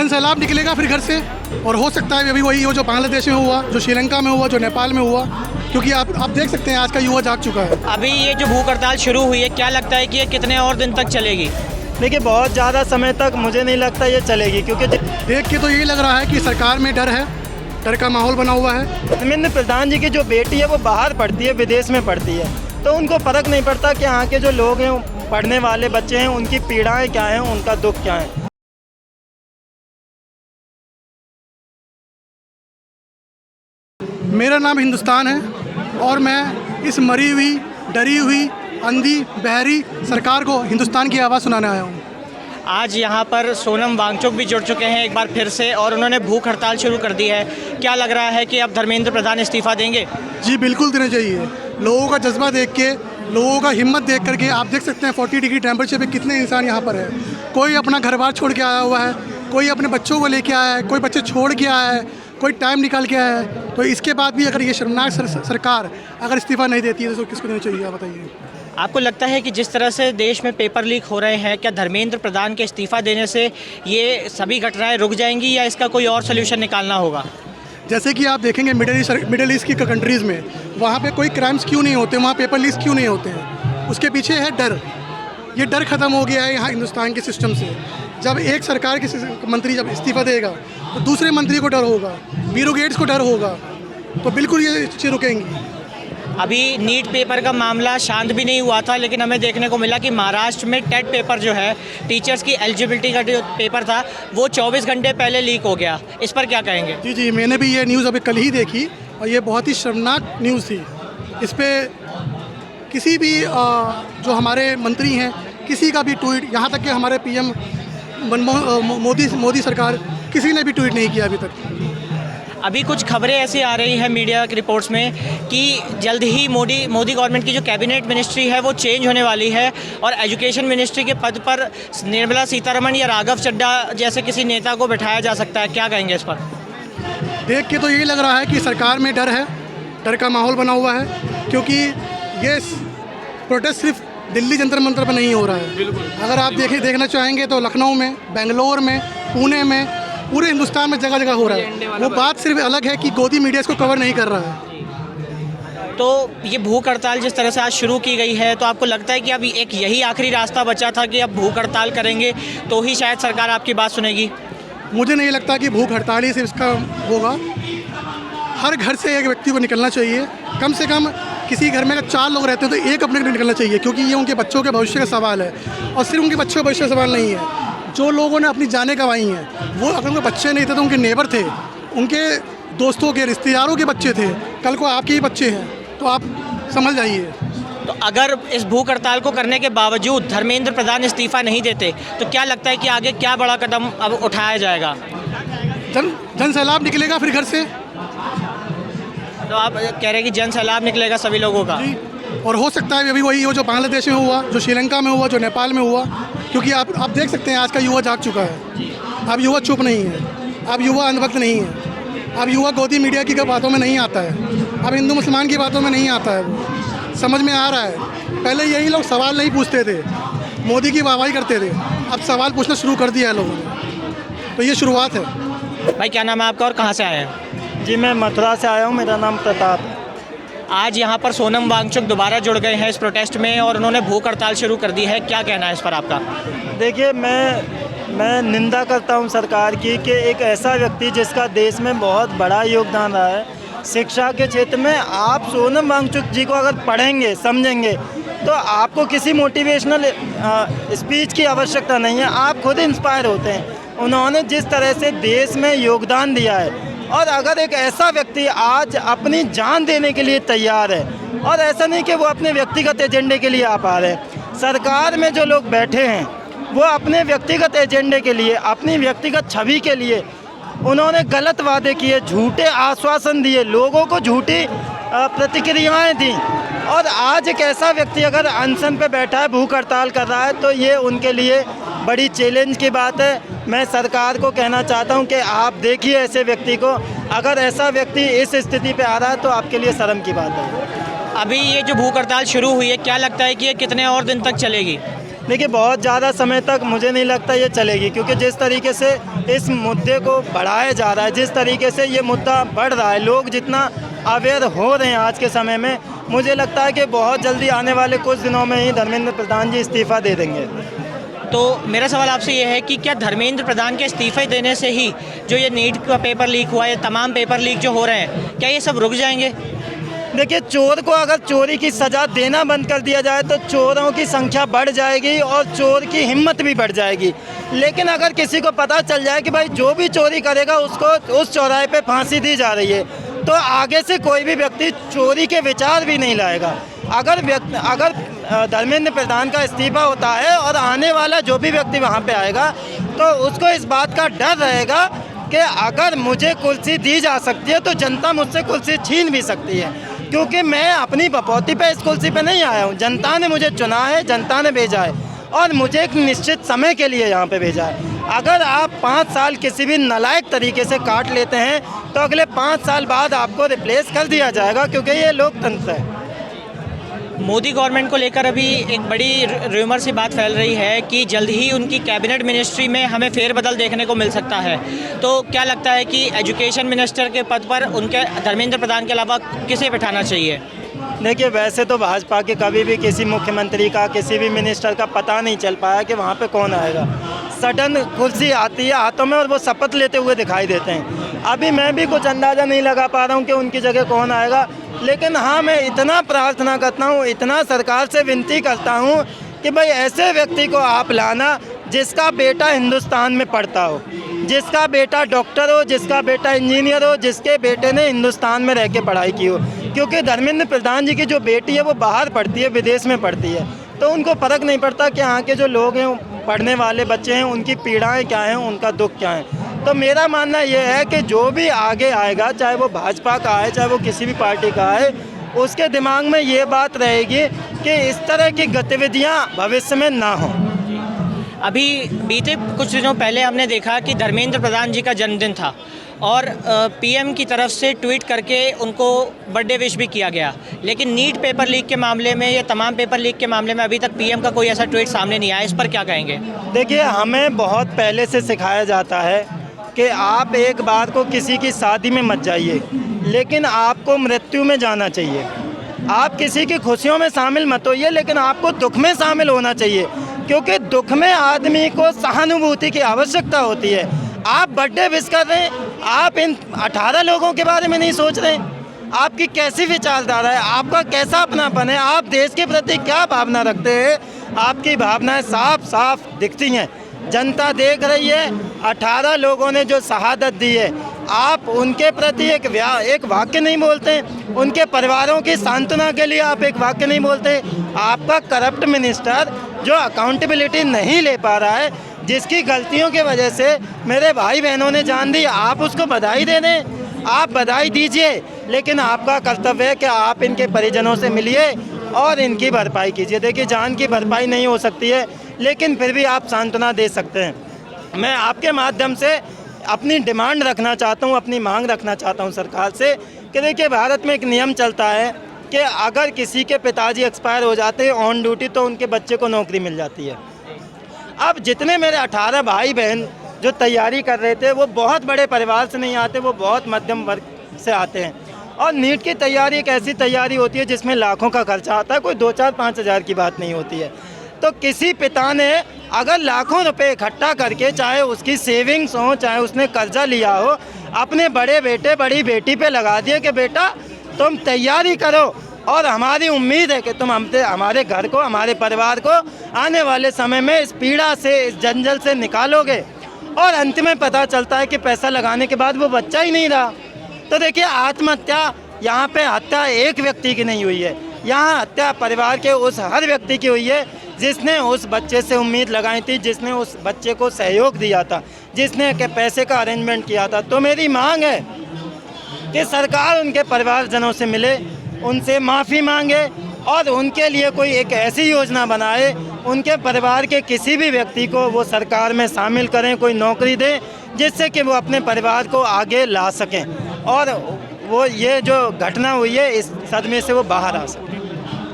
जन सैलाब निकलेगा फिर घर से, और हो सकता है अभी वही हो जो बांग्लादेश में हुआ, जो श्रीलंका में हुआ, जो नेपाल में हुआ, क्योंकि आप देख सकते हैं आज का युवा जाग चुका है। अभी ये जो भूख हड़ताल शुरू हुई है, क्या लगता है कि ये कितने और दिन तक चलेगी? देखिए, बहुत ज़्यादा समय तक मुझे नहीं लगता ये चलेगी, क्योंकि देख के तो यही लग रहा है कि सरकार में डर है, डर का माहौल बना हुआ है। धर्मेंद्र प्रधान जी की जो बेटी है वो बाहर पढ़ती है, विदेश में पढ़ती है, तो उनको फ़र्क नहीं पड़ता कि यहाँ के जो लोग हैं, पढ़ने वाले बच्चे हैं, उनकी पीड़ाएँ क्या हैं, उनका दुख क्या है। मेरा नाम हिंदुस्तान है और मैं इस मरी हुई, डरी हुई, अंधी, बहरी सरकार को हिंदुस्तान की आवाज़ सुनाने आया हूँ। आज यहाँ पर सोनम वांगचुक भी जुड़ चुके हैं एक बार फिर से, और उन्होंने भूख हड़ताल शुरू कर दी है। क्या लग रहा है कि अब धर्मेंद्र प्रधान इस्तीफ़ा देंगे? जी बिल्कुल देना चाहिए। लोगों का जज्बा देख के, लोगों का हिम्मत देख करके आप देख सकते हैं 40 डिग्री टेम्परेचर पे कितने इंसान यहाँ पर है। कोई अपना घर बार छोड़ के आया हुआ है, कोई अपने बच्चों को लेके आया है, कोई बच्चे छोड़ के आया है, कोई टाइम निकाल के आया है। तो इसके बाद भी अगर ये शर्मनाक सरकार अगर इस्तीफ़ा नहीं देती है तो किसको देना चाहिए, आप बताइए। आपको लगता है कि जिस तरह से देश में पेपर लीक हो रहे हैं, क्या धर्मेंद्र प्रधान के इस्तीफ़ा देने से ये सभी घटनाएं रुक जाएंगी या इसका कोई और सोल्यूशन निकालना होगा? जैसे कि आप देखेंगे मिडिल ईस्ट की कंट्रीज़ में, वहाँ पे कोई क्राइम्स क्यों नहीं होते, वहाँ पेपर लीक क्यों नहीं होते हैं? उसके पीछे है डर। ये डर ख़त्म हो गया है यहाँ हिंदुस्तान के सिस्टम से। जब एक सरकार के मंत्री जब इस्तीफ़ा देगा तो दूसरे मंत्री को डर होगा, ब्यूरोक्रेट्स को डर होगा, तो बिल्कुल ये चीज़ें रुकेंगी। अभी नीट पेपर का मामला शांत भी नहीं हुआ था, लेकिन हमें देखने को मिला कि महाराष्ट्र में टेट पेपर जो है, टीचर्स की एलिजिबिलिटी का जो पेपर था, वो 24 घंटे पहले लीक हो गया। इस पर क्या कहेंगे? जी, मैंने भी ये न्यूज़ अभी कल ही देखी और ये बहुत ही शर्मनाक न्यूज़ थी। इस पर किसी भी जो हमारे मंत्री हैं, किसी का भी ट्वीट, यहाँ तक कि हमारे पीएम मोदी सरकार, किसी ने भी ट्वीट नहीं किया अभी तक। अभी कुछ खबरें ऐसी आ रही हैं मीडिया की रिपोर्ट्स में कि जल्द ही मोदी गवर्नमेंट की जो कैबिनेट मिनिस्ट्री है वो चेंज होने वाली है, और एजुकेशन मिनिस्ट्री के पद पर निर्मला सीतारमण या राघव चड्ढा जैसे किसी नेता को बिठाया जा सकता है। क्या कहेंगे इस पर? देख के तो यही लग रहा है कि सरकार में डर है, डर का माहौल बना हुआ है, क्योंकि ये प्रोटेस्ट सिर्फ दिल्ली जंतर मंतर पर नहीं हो रहा है। अगर आप देखना चाहेंगे तो लखनऊ में, बेंगलोर में, पुणे में, पूरे हिंदुस्तान में जगह जगह हो रहा है। वो बात सिर्फ अलग है कि गोदी मीडिया इसको कवर नहीं कर रहा है। तो ये भूख हड़ताल जिस तरह से आज शुरू की गई है, तो आपको लगता है कि अब एक यही आखिरी रास्ता बचा था कि अब भूख हड़ताल करेंगे तो ही शायद सरकार आपकी बात सुनेगी? मुझे नहीं लगता कि भूख हड़ताल ही से इसका होगा। हर घर से एक व्यक्ति को निकलना चाहिए, कम से कम किसी घर में अगर 4 लोग रहते हैं तो एक अपने को निकलना चाहिए, क्योंकि ये उनके बच्चों के भविष्य का सवाल है। और सिर्फ उनके बच्चों का भविष्य का सवाल नहीं है। जो लोगों ने अपनी जानें गंवाई हैं, वो अगर उनके बच्चे नहीं थे तो उनके नेबर थे, उनके दोस्तों के, रिश्तेदारों के बच्चे थे, कल को आपके ही बच्चे हैं, तो आप समझ जाइए। तो अगर इस भूख हड़ताल को करने के बावजूद धर्मेंद्र प्रधान इस्तीफ़ा नहीं देते तो क्या लगता है कि आगे क्या बड़ा कदम अब उठाया जाएगा? जन सैलाब निकलेगा फिर घर से। तो आप कह रहे हैं कि जन सैलाब निकलेगा सभी लोगों का? जी, और हो सकता है अभी वही हो जो बांग्लादेश में हुआ, जो श्रीलंका में हुआ, जो नेपाल में हुआ, क्योंकि आप देख सकते हैं आज का युवा जाग चुका है। अब युवा चुप नहीं है, अब युवा अंधभक्त नहीं है, अब युवा गोदी मीडिया की बातों में नहीं आता है, अब हिंदू मुसलमान की बातों में नहीं आता है। वो समझ में आ रहा है। पहले यही लोग सवाल नहीं पूछते थे, मोदी की वाहवाही करते थे, अब सवाल पूछना शुरू कर दिया है लोगों ने। तो ये शुरुआत है। भाई क्या नाम है आपका और कहाँ से आए हैं? जी, मैं मथुरा से आया हूँ, मेरा नाम प्रताप है। आज यहाँ पर सोनम वांगचुक दोबारा जुड़ गए हैं इस प्रोटेस्ट में और उन्होंने भूख हड़ताल शुरू कर दी है। क्या कहना है इस पर आपका? देखिए, मैं निंदा करता हूँ सरकार की कि एक ऐसा व्यक्ति जिसका देश में बहुत बड़ा योगदान रहा है शिक्षा के क्षेत्र में, आप सोनम वांगचुक जी को अगर पढ़ेंगे, समझेंगे, तो आपको किसी मोटिवेशनल स्पीच की आवश्यकता नहीं है। आप खुद इंस्पायर होते हैं। उन्होंने जिस तरह से देश में योगदान दिया है, और अगर एक ऐसा व्यक्ति आज अपनी जान देने के लिए तैयार है, और ऐसा नहीं कि वो अपने व्यक्तिगत एजेंडे के लिए आ पा रहे हैं, सरकार में जो लोग बैठे हैं वो अपने व्यक्तिगत एजेंडे के लिए, अपनी व्यक्तिगत छवि के लिए उन्होंने गलत वादे किए, झूठे आश्वासन दिए, लोगों को झूठी प्रतिक्रियाएं दी, और आज एक ऐसा व्यक्ति अगर अनशन पे बैठा है, भूख हड़ताल कर रहा है, तो ये उनके लिए बड़ी चैलेंज की बात है। मैं सरकार को कहना चाहता हूं कि आप देखिए ऐसे व्यक्ति को, अगर ऐसा व्यक्ति इस स्थिति पे आ रहा है तो आपके लिए शर्म की बात है। अभी ये जो भूख हड़ताल शुरू हुई है, क्या लगता है कि ये कितने और दिन तक चलेगी? देखिए, बहुत ज़्यादा समय तक मुझे नहीं लगता ये चलेगी, क्योंकि जिस तरीके से इस मुद्दे को बढ़ाया जा रहा है। जिस तरीके से ये मुद्दा बढ़ रहा है, लोग जितना अवेयर हो रहे हैं आज के समय में, मुझे लगता है कि बहुत जल्दी आने वाले कुछ दिनों में ही धर्मेंद्र प्रधान जी इस्तीफ़ा दे देंगे। तो मेरा सवाल आपसे ये है कि क्या धर्मेंद्र प्रधान के इस्तीफे देने से ही जो ये नीट का पेपर लीक हुआ है, तमाम पेपर लीक जो हो रहे हैं, क्या ये सब रुक जाएंगे? देखिए, चोर को अगर चोरी की सज़ा देना बंद कर दिया जाए तो चोरों की संख्या बढ़ जाएगी और चोर की हिम्मत भी बढ़ जाएगी। लेकिन अगर किसी को पता चल जाए कि भाई जो भी चोरी करेगा उसको उस चौराहे पे फांसी दी जा रही है, तो आगे से कोई भी व्यक्ति चोरी के विचार भी नहीं लाएगा। अगर धर्मेंद्र प्रधान का इस्तीफा होता है और आने वाला जो भी व्यक्ति वहाँ पे आएगा तो उसको इस बात का डर रहेगा कि अगर मुझे कुर्सी दी जा सकती है तो जनता मुझसे कुर्सी छीन भी सकती है, क्योंकि मैं अपनी बपौती पे इस कुर्सी पे नहीं आया हूँ। जनता ने मुझे चुना है, जनता ने भेजा है और मुझे एक निश्चित समय के लिए यहाँ पे भेजा है। अगर आप 5 साल किसी भी नालायक तरीके से काट लेते हैं तो अगले 5 साल बाद आपको रिप्लेस कर दिया जाएगा, क्योंकि ये लोकतंत्र है। मोदी गवर्नमेंट को लेकर अभी एक बड़ी रूमर सी बात फैल रही है कि जल्द ही उनकी कैबिनेट मिनिस्ट्री में हमें फेरबदल देखने को मिल सकता है। तो क्या लगता है कि एजुकेशन मिनिस्टर के पद पर उनके धर्मेंद्र प्रधान के अलावा किसे बिठाना चाहिए? देखिए, वैसे तो भाजपा के कभी भी किसी मुख्यमंत्री का, किसी भी मिनिस्टर का पता नहीं चल पाया कि वहाँ पे कौन आएगा। सडन कुर्सी आती है हाथों में और वो शपथ लेते हुए दिखाई देते हैं। अभी मैं भी कुछ अंदाज़ा नहीं लगा पा रहा हूँ कि उनकी जगह कौन आएगा। लेकिन हाँ, मैं इतना प्रार्थना करता हूँ, इतना सरकार से विनती करता हूँ कि भाई ऐसे व्यक्ति को आप लाना जिसका बेटा हिंदुस्तान में पढ़ता हो, जिसका बेटा डॉक्टर हो, जिसका बेटा इंजीनियर हो, जिसके बेटे ने हिंदुस्तान में रह के पढ़ाई की हो। क्योंकि धर्मेंद्र प्रधान जी की जो बेटी है वो बाहर पढ़ती है, विदेश में पढ़ती है, तो उनको फ़र्क नहीं पड़ता कि यहाँ के जो लोग हैं, पढ़ने वाले बच्चे हैं, उनकी पीड़ाएँ क्या हैं, उनका दुख क्या है। तो मेरा मानना ये है कि जो भी आगे आएगा, चाहे वो भाजपा का आए, चाहे वो किसी भी पार्टी का आए, उसके दिमाग में ये बात रहेगी कि इस तरह की गतिविधियाँ भविष्य में ना हों। अभी बीते कुछ दिनों पहले हमने देखा कि धर्मेंद्र प्रधान जी का जन्मदिन था और पीएम की तरफ से ट्वीट करके उनको बर्थडे विश भी किया गया, लेकिन नीट पेपर लीक के मामले में, या तमाम पेपर लीक के मामले में अभी तक पीएम का कोई ऐसा ट्वीट सामने नहीं आया। इस पर क्या कहेंगे? देखिए, हमें बहुत पहले से सिखाया जाता है कि आप एक बार को किसी की शादी में मत जाइए, लेकिन आपको मृत्यु में जाना चाहिए। आप किसी की खुशियों में शामिल मत होइए, लेकिन आपको दुख में शामिल होना चाहिए, क्योंकि दुख में आदमी को सहानुभूति की आवश्यकता होती है। आप बर्थडे विश कर रहे हैं, आप इन 18 लोगों के बारे में नहीं सोच रहे हैं। आपकी कैसी विचारधारा है, आपका कैसा अपनापन है, आप देश के प्रति क्या भावना रखते हैं, आपकी भावनाएं साफ साफ दिखती हैं। जनता देख रही है। 18 लोगों ने जो शहादत दी है, आप उनके प्रति एक वाक्य नहीं बोलते, उनके परिवारों की सांत्वना के लिए आप एक वाक्य नहीं बोलते। आपका करप्ट मिनिस्टर जो अकाउंटेबिलिटी नहीं ले पा रहा है, जिसकी गलतियों की वजह से मेरे भाई बहनों ने जान दी, आप उसको बधाई दे दें, आप बधाई दीजिए, लेकिन आपका कर्तव्य है कि आप इनके परिजनों से मिलिए और इनकी भरपाई कीजिए। देखिए, जान की भरपाई नहीं हो सकती है, लेकिन फिर भी आप सांत्वना दे सकते हैं। मैं आपके माध्यम से अपनी डिमांड रखना चाहता हूँ, अपनी मांग रखना चाहता हूँ सरकार से कि देखिए, भारत में एक नियम चलता है कि अगर किसी के पिताजी एक्सपायर हो जाते हैं ऑन ड्यूटी, तो उनके बच्चे को नौकरी मिल जाती है। अब जितने मेरे 18 भाई बहन जो तैयारी कर रहे थे, वो बहुत बड़े परिवार से नहीं आते, वो बहुत मध्यम वर्ग से आते हैं। और नीट की तैयारी एक ऐसी तैयारी होती है जिसमें लाखों का खर्चा आता है, कोई 2-4-5 हज़ार की बात नहीं होती है। तो किसी पिता ने अगर लाखों रुपए इकट्ठा करके, चाहे उसकी सेविंग्स हो, चाहे उसने कर्जा लिया हो, अपने बड़े बेटे बड़ी बेटी पे लगा दिए कि बेटा तुम तैयारी करो और हमारी उम्मीद है कि तुम हमारे घर को, हमारे परिवार को आने वाले समय में इस पीड़ा से, इस जंजल से निकालोगे। और अंत में पता चलता है कि पैसा लगाने के बाद वो बच्चा ही नहीं रहा। तो देखिए, आत्महत्या यहाँ पे हत्या एक व्यक्ति की नहीं हुई है, यहाँ हत्या परिवार के उस हर व्यक्ति की हुई है जिसने उस बच्चे से उम्मीद लगाई थी, जिसने उस बच्चे को सहयोग दिया था, जिसने के पैसे का अरेंजमेंट किया था। तो मेरी मांग है कि सरकार उनके परिवारजनों से मिले, उनसे माफ़ी मांगे और उनके लिए कोई एक ऐसी योजना बनाए, उनके परिवार के किसी भी व्यक्ति को वो सरकार में शामिल करें, कोई नौकरी दें, जिससे कि वो अपने परिवार को आगे ला सकें और वो ये जो घटना हुई है, इस सदमे से वो बाहर आ सकें।